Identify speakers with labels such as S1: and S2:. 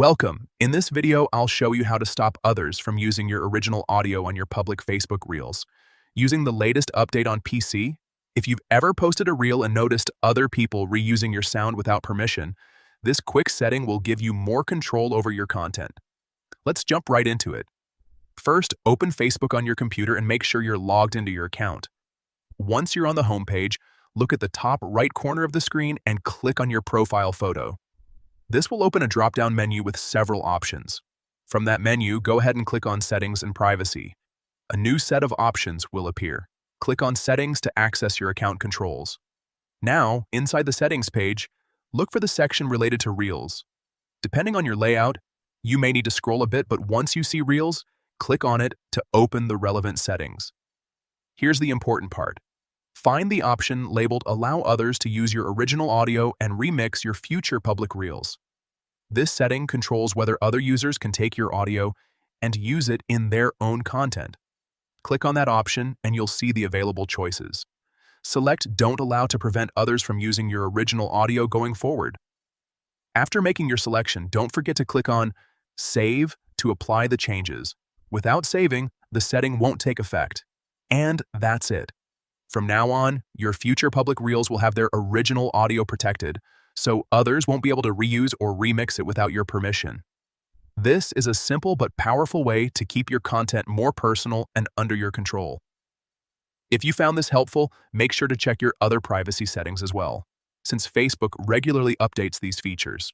S1: Welcome. In this video, I'll show you how to stop others from using your original audio on your public Facebook Reels. Using the latest update on PC, if you've ever posted a reel and noticed other people reusing your sound without permission, this quick setting will give you more control over your content. Let's jump right into it. First, open Facebook on your computer and make sure you're logged into your account. Once you're on the homepage, look at the top right corner of the screen and click on your profile photo. This will open a drop-down menu with several options. From that menu, go ahead and click on Settings and Privacy. A new set of options will appear. Click on Settings to access your account controls. Now, inside the Settings page, look for the section related to Reels. Depending on your layout, you may need to scroll a bit, but once you see Reels, click on it to open the relevant settings. Here's the important part. Find the option labeled Allow Others to use your original audio and remix your future public Reels. This setting controls whether other users can take your audio and use it in their own content. Click on that option and you'll see the available choices. Select Don't Allow to prevent others from using your original audio going forward. After making your selection, don't forget to click on Save to apply the changes. Without saving, the setting won't take effect. And that's it. From now on, your future public Reels will have their original audio protected, so others won't be able to reuse or remix it without your permission. This is a simple but powerful way to keep your content more personal and under your control. If you found this helpful, make sure to check your other privacy settings as well, since Facebook regularly updates these features.